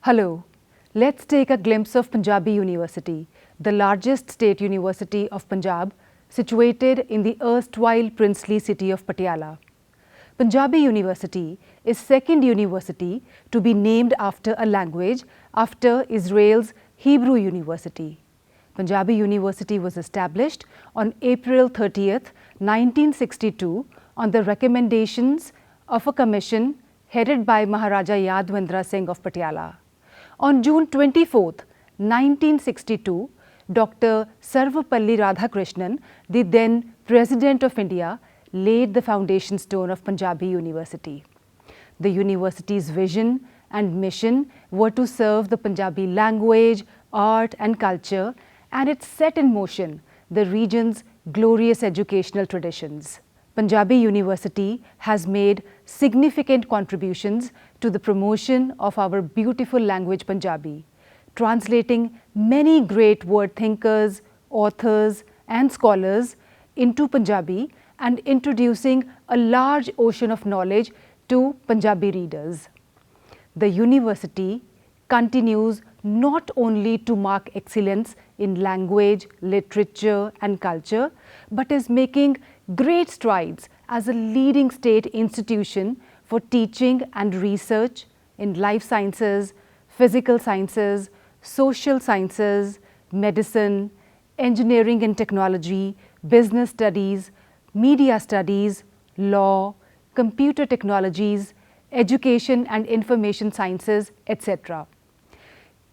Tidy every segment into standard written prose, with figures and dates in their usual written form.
Hello, let's take a glimpse of Punjabi University, the largest state university of Punjab, situated in the erstwhile princely city of Patiala. Punjabi University is second university to be named after a language after Israel's Hebrew University. Punjabi University was established on April 30th, 1962 on the recommendations of a commission headed by Maharaja Yadavendra Singh of Patiala. On June 24, 1962, Dr. Sarvapalli Radhakrishnan, the then President of India, laid the foundation stone of Punjabi University. The university's vision and mission were to serve the Punjabi language, art and culture, and it set in motion the region's glorious educational traditions. Punjabi University has made significant contributions to the promotion of our beautiful language Punjabi, translating many great word thinkers, authors and scholars into Punjabi and introducing a large ocean of knowledge to Punjabi readers. The university continues not only to mark excellence in language, literature and culture, but is making great strides as a leading state institution for teaching and research in life sciences, physical sciences, social sciences, medicine, engineering and technology, business studies, media studies, law, computer technologies, education and information sciences, etc.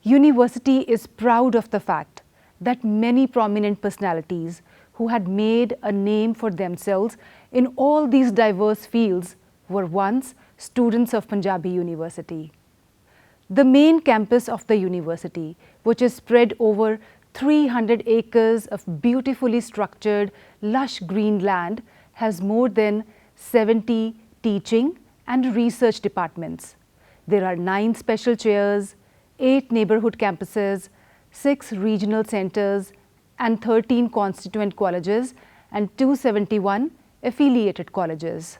University is proud of the fact that many prominent personalities who had made a name for themselves in all these diverse fields were once students of Punjabi University. The main campus of the university, which is spread over 300 acres of beautifully structured, lush green land, has more than 70 teaching and research departments. There are 9 special chairs, 8 neighborhood campuses, 6 regional centers and 13 constituent colleges and 271 affiliated colleges.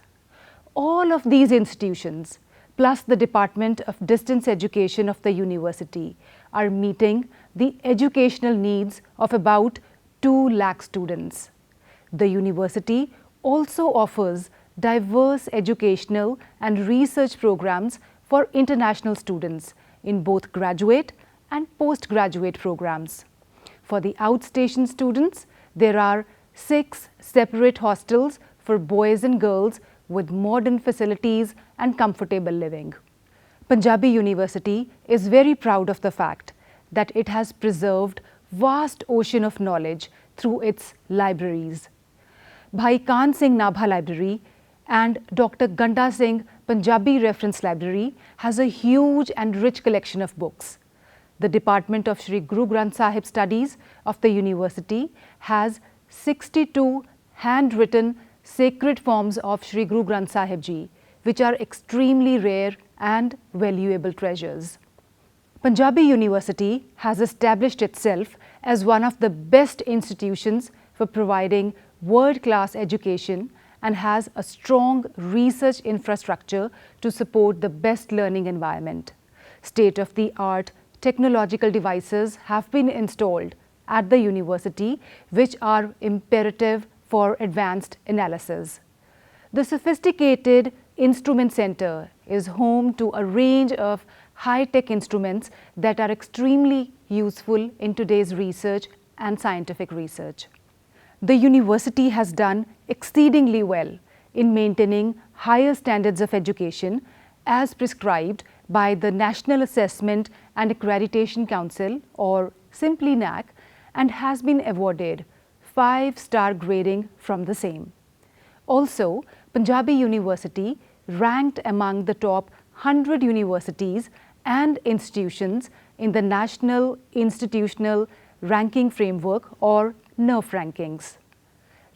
All of these institutions, plus the Department of Distance Education of the university, are meeting the educational needs of about 2 lakh students. The university also offers diverse educational and research programs for international students in both graduate and postgraduate programs. For the outstation students, there are 6 separate hostels for boys and girls with modern facilities and comfortable living. Punjabi University is very proud of the fact that it has preserved vast ocean of knowledge through its libraries. Bhai Khan Singh Nabha Library and Dr. Ganda Singh Punjabi Reference Library has a huge and rich collection of books. The Department of Shri Guru Granth Sahib Studies of the university has 62 handwritten sacred forms of Shri Guru Granth Sahib Ji, which are extremely rare and valuable treasures. Punjabi University has established itself as one of the best institutions for providing world-class education and has a strong research infrastructure to support the best learning environment. State-of-the-art technological devices have been installed at the university which are imperative for advanced analysis. The sophisticated Instrument Center is home to a range of high-tech instruments that are extremely useful in today's research and scientific research. The university has done exceedingly well in maintaining higher standards of education as prescribed by the National Assessment and Accreditation Council, or simply NAAC, and has been awarded 5-star grading from the same. Also, Punjabi University ranked among the top 100 universities and institutions in the National Institutional Ranking Framework, or NIRF rankings.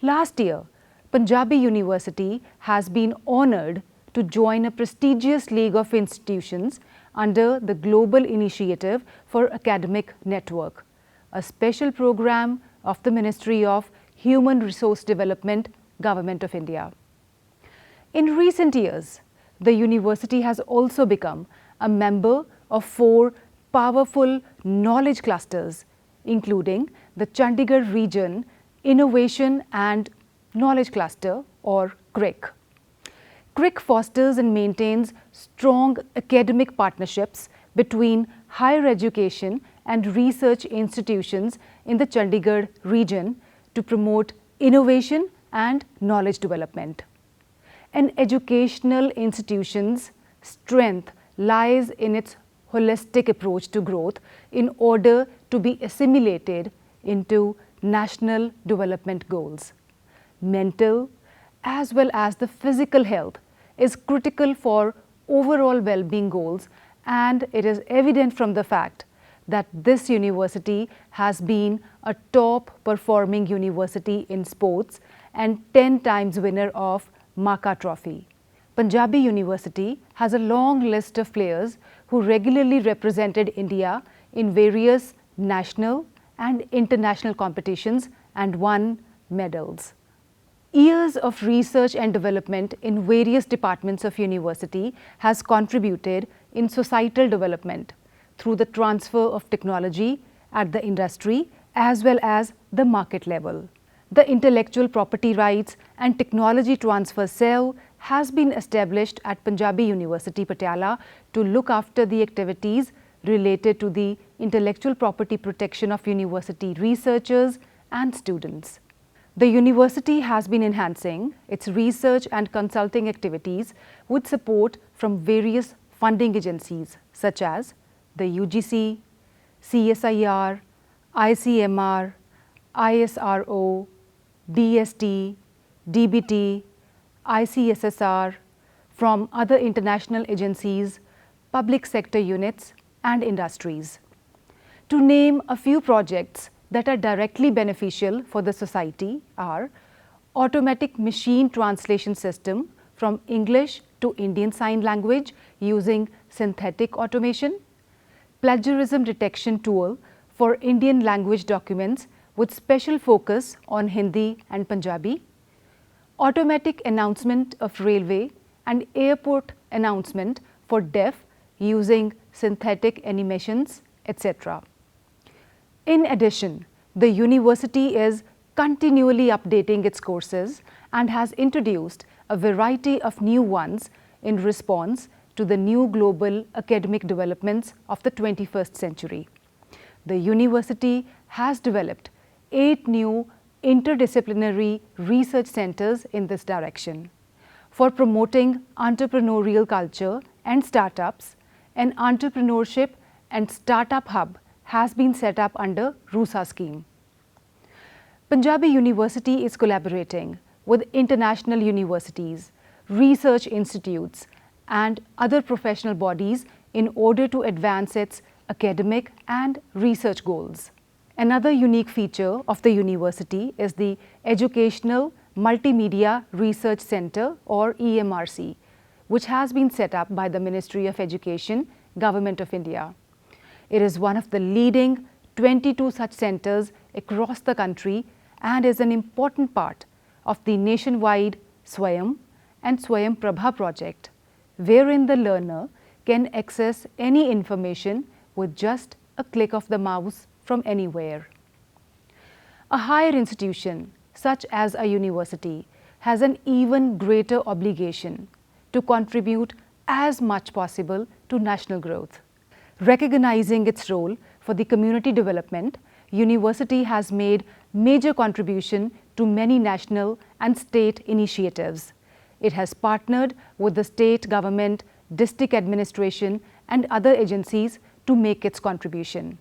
Last year, Punjabi University has been honoured to join a prestigious league of institutions under the Global Initiative for Academic Network, a special program of the Ministry of Human Resource Development, Government of India. In recent years, the university has also become a member of 4 powerful knowledge clusters, including the Chandigarh Region Innovation and Knowledge Cluster, or CRIC. CRIC fosters and maintains strong academic partnerships between higher education and research institutions in the Chandigarh region to promote innovation and knowledge development. An educational institution's strength lies in its holistic approach to growth in order to be assimilated into national development goals. Mental as well as the physical health is critical for overall well-being goals, and it is evident from the fact that this university has been a top performing university in sports and 10 times winner of Maka Trophy. Punjabi University has a long list of players who regularly represented India in various national and international competitions and won medals. Years of research and development in various departments of university has contributed in societal development through the transfer of technology at the industry as well as the market level. The Intellectual Property Rights and Technology Transfer Cell has been established at Punjabi University, Patiala to look after the activities related to the intellectual property protection of university researchers and students. The university has been enhancing its research and consulting activities with support from various funding agencies such as the UGC, CSIR, ICMR, ISRO, DST, DBT, ICSSR, from other international agencies, public sector units and industries. To name a few projects that are directly beneficial for the society are automatic machine translation system from English to Indian Sign Language using synthetic automation, plagiarism detection tool for Indian language documents with special focus on Hindi and Punjabi, automatic announcement of railway and airport announcement for deaf using synthetic animations, etc. In addition, the university is continually updating its courses and has introduced a variety of new ones in response to the new global academic developments of the 21st century. The university has developed 8 new interdisciplinary research centers in this direction. For promoting entrepreneurial culture and startups, an entrepreneurship and startup hub has been set up under RUSA scheme. Punjabi University is collaborating with international universities, research institutes and other professional bodies in order to advance its academic and research goals. Another unique feature of the university is the Educational Multimedia Research Center, or EMRC, which has been set up by the Ministry of Education, Government of India. It is one of the leading 22 such centers across the country and is an important part of the nationwide Swayam and Swayam Prabha project, wherein the learner can access any information with just a click of the mouse from anywhere. A higher institution, such as a university, has an even greater obligation to contribute as much possible to national growth. Recognizing its role for the community development, university has made major contribution to many national and state initiatives. It has partnered with the state government, district administration and other agencies to make its contribution.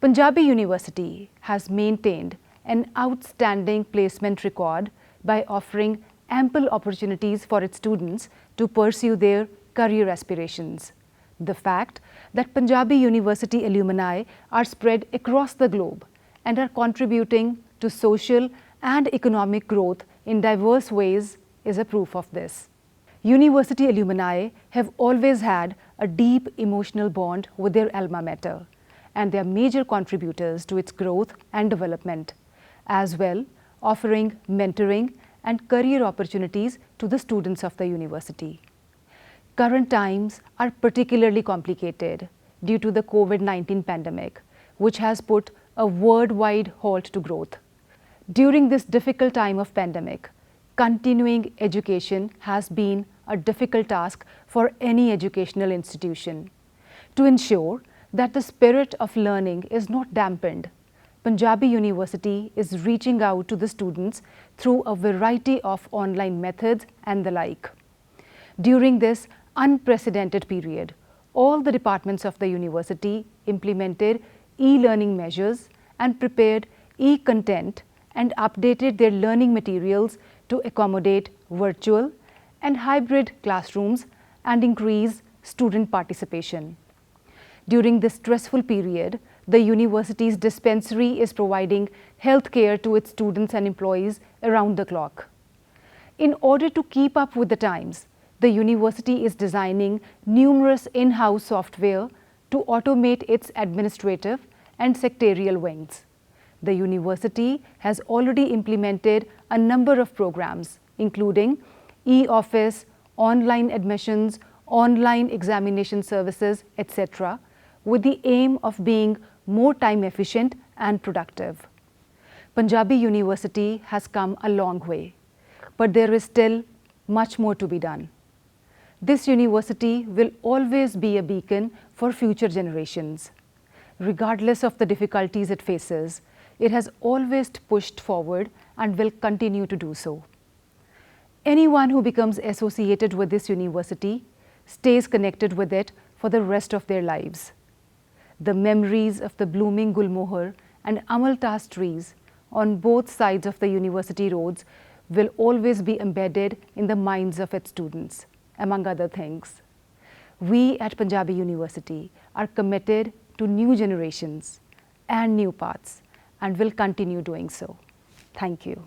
Punjabi University has maintained an outstanding placement record by offering ample opportunities for its students to pursue their career aspirations. The fact that Punjabi University alumni are spread across the globe and are contributing to social and economic growth in diverse ways is a proof of this. University alumni have always had a deep emotional bond with their alma mater, and they are major contributors to its growth and development, as well offering mentoring and career opportunities to the students of the university. Current times are particularly complicated due to the COVID-19 pandemic, which has put a worldwide halt to growth. During this difficult time of pandemic, continuing education has been a difficult task for any educational institution. To ensure that the spirit of learning is not dampened, Punjabi University is reaching out to the students through a variety of online methods and the like. During this unprecedented period, all the departments of the university implemented e-learning measures and prepared e-content and updated their learning materials to accommodate virtual and hybrid classrooms and increase student participation. During this stressful period, the university's dispensary is providing health care to its students and employees around the clock. In order to keep up with the times, the university is designing numerous in-house software to automate its administrative and secretarial wings. The university has already implemented a number of programs, including e-office, online admissions, online examination services, etc., with the aim of being more time efficient and productive. Punjabi University has come a long way, but there is still much more to be done. This university will always be a beacon for future generations. Regardless of the difficulties it faces, it has always pushed forward and will continue to do so. Anyone who becomes associated with this university stays connected with it for the rest of their lives. The memories of the blooming Gulmohar and Amaltas trees on both sides of the university roads will always be embedded in the minds of its students, among other things. We at Punjabi University are committed to new generations and new paths and will continue doing so. Thank you.